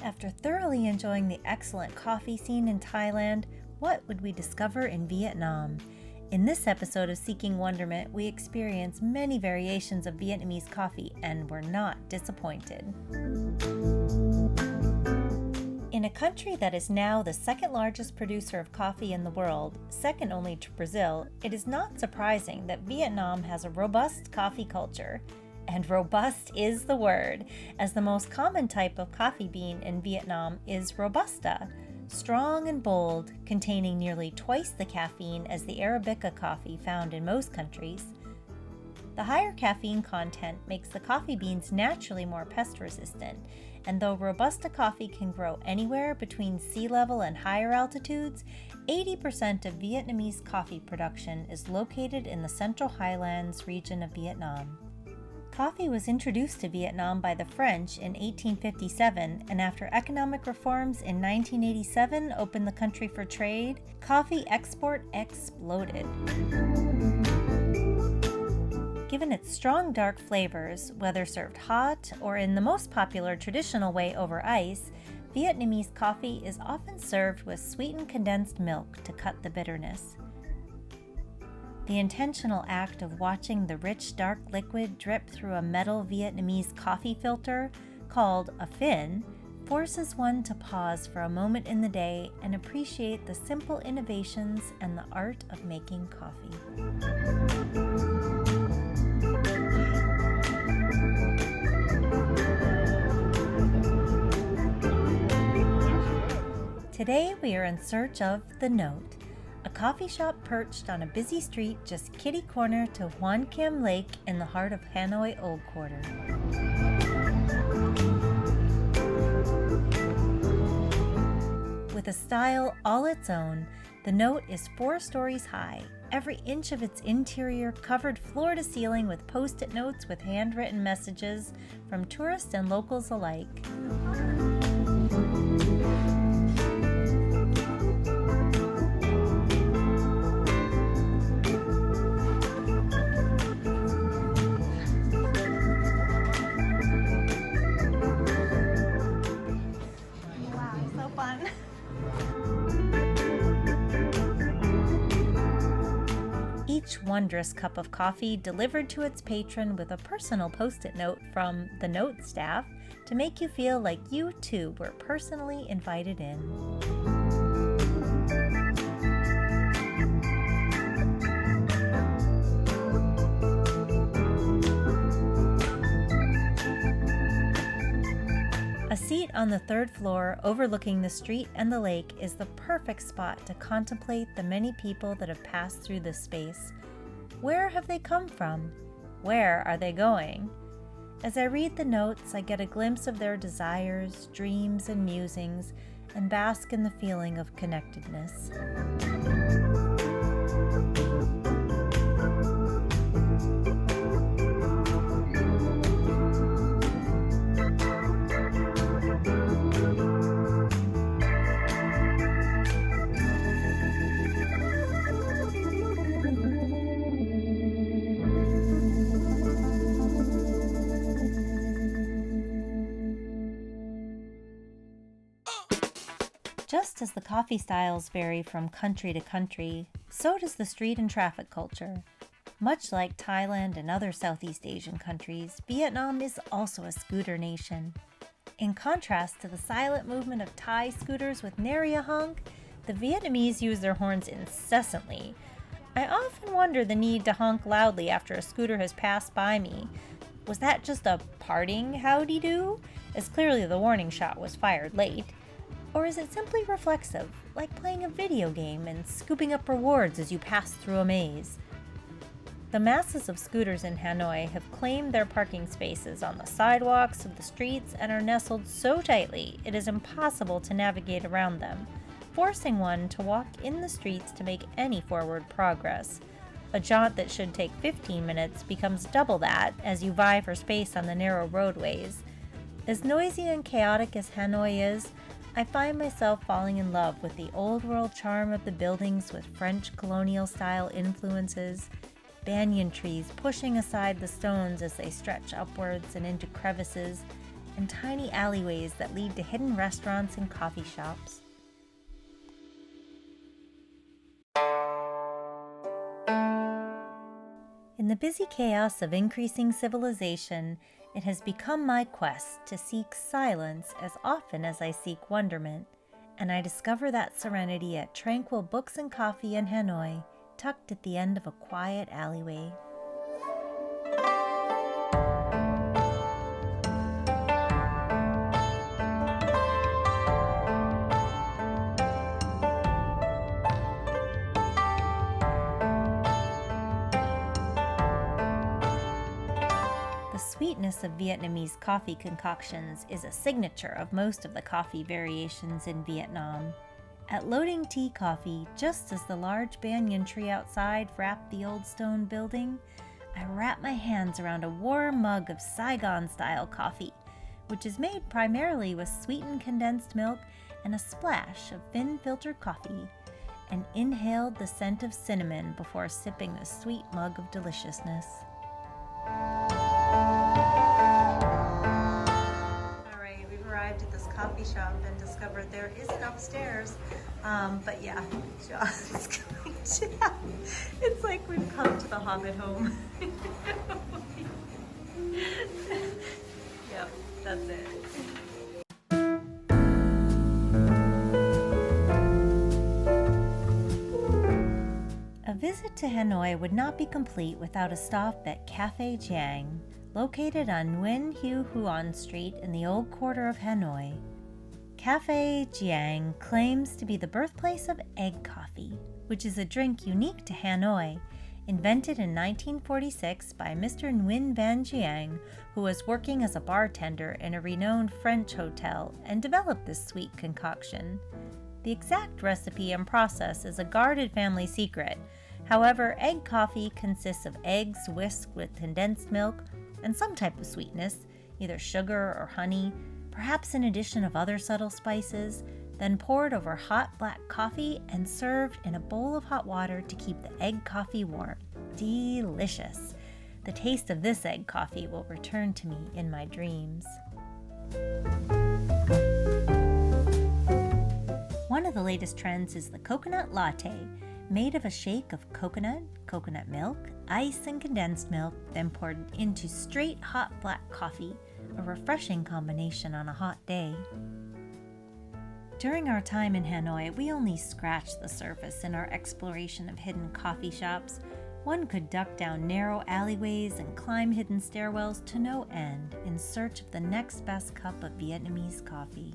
After thoroughly enjoying the excellent coffee scene in Thailand, what would we discover in Vietnam? In this episode of Seeking Wonderment, we experience many variations of Vietnamese coffee and were not disappointed. In a country that is now the second largest producer of coffee in the world, second only to Brazil, it is not surprising that Vietnam has a robust coffee culture. And robust is the word, as the most common type of coffee bean in Vietnam is Robusta, strong and bold, containing nearly twice the caffeine as the Arabica coffee found in most countries. The higher caffeine content makes the coffee beans naturally more pest resistant, and though Robusta coffee can grow anywhere between sea level and higher altitudes, 80% of Vietnamese coffee production is located in the Central Highlands region of Vietnam. Coffee was introduced to Vietnam by the French in 1857, and after economic reforms in 1987 opened the country for trade, coffee export exploded. Given its strong dark flavors, whether served hot or in the most popular traditional way over ice, Vietnamese coffee is often served with sweetened condensed milk to cut the bitterness. The intentional act of watching the rich dark liquid drip through a metal Vietnamese coffee filter, called a phin, forces one to pause for a moment in the day and appreciate the simple innovations and the art of making coffee. Today we are in search of The Note, a coffee shop perched on a busy street just kitty-corner to Hoan Kiem Lake in the heart of Hanoi Old Quarter. With a style all its own, The Note is 4 stories high, every inch of its interior covered floor to ceiling with post-it notes with handwritten messages from tourists and locals alike. Each wondrous cup of coffee delivered to its patron with a personal post-it note from the Note staff to make you feel like you too were personally invited in. A seat on the 3rd floor overlooking the street and the lake is the perfect spot to contemplate the many people that have passed through this space. Where have they come from? Where are they going? As I read the notes, I get a glimpse of their desires, dreams, and musings, and bask in the feeling of connectedness. Just as the coffee styles vary from country to country, so does the street and traffic culture. Much like Thailand and other Southeast Asian countries, Vietnam is also a scooter nation. In contrast to the silent movement of Thai scooters with nary a honk, the Vietnamese use their horns incessantly. I often wonder the need to honk loudly after a scooter has passed by me. Was that just a parting howdy-do, as clearly the warning shot was fired late? Or is it simply reflexive, like playing a video game and scooping up rewards as you pass through a maze? The masses of scooters in Hanoi have claimed their parking spaces on the sidewalks of the streets and are nestled so tightly it is impossible to navigate around them, forcing one to walk in the streets to make any forward progress. A jaunt that should take 15 minutes becomes double that as you vie for space on the narrow roadways. As noisy and chaotic as Hanoi is, I find myself falling in love with the old world charm of the buildings with French Colonial style influences, banyan trees pushing aside the stones as they stretch upwards and into crevices, and tiny alleyways that lead to hidden restaurants and coffee shops. In the busy chaos of increasing civilization, it has become my quest to seek silence as often as I seek wonderment, and I discover that serenity at Tranquil Books and Coffee in Hanoi, tucked at the end of a quiet alleyway. The sweetness of Vietnamese coffee concoctions is a signature of most of the coffee variations in Vietnam. At Loading Tea Coffee, just as the large banyan tree outside wrapped the old stone building, I wrap my hands around a warm mug of Saigon-style coffee, which is made primarily with sweetened condensed milk and a splash of thin filtered coffee, and inhaled the scent of cinnamon before sipping the sweet mug of deliciousness. Arrived at this coffee shop and discovered there isn't upstairs, but yeah, just going to it's like we've come to the Hobbit Home. Yep, that's it. A visit to Hanoi would not be complete without a stop at Cafe Giang, located on Nguyen Van Giang Street in the Old Quarter of Hanoi. Cafe Giang claims to be the birthplace of egg coffee, which is a drink unique to Hanoi, invented in 1946 by Mr. Nguyen Van Giang, who was working as a bartender in a renowned French hotel and developed this sweet concoction. The exact recipe and process is a guarded family secret. However, egg coffee consists of eggs whisked with condensed milk and some type of sweetness, either sugar or honey, perhaps an addition of other subtle spices, then poured over hot black coffee and served in a bowl of hot water to keep the egg coffee warm. Delicious! The taste of this egg coffee will return to me in my dreams. One of the latest trends is the coconut latte, made of a shake of coconut, coconut milk, ice, and condensed milk, then poured into straight hot black coffee, a refreshing combination on a hot day. During our time in Hanoi, we only scratched the surface in our exploration of hidden coffee shops. One could duck down narrow alleyways and climb hidden stairwells to no end in search of the next best cup of Vietnamese coffee.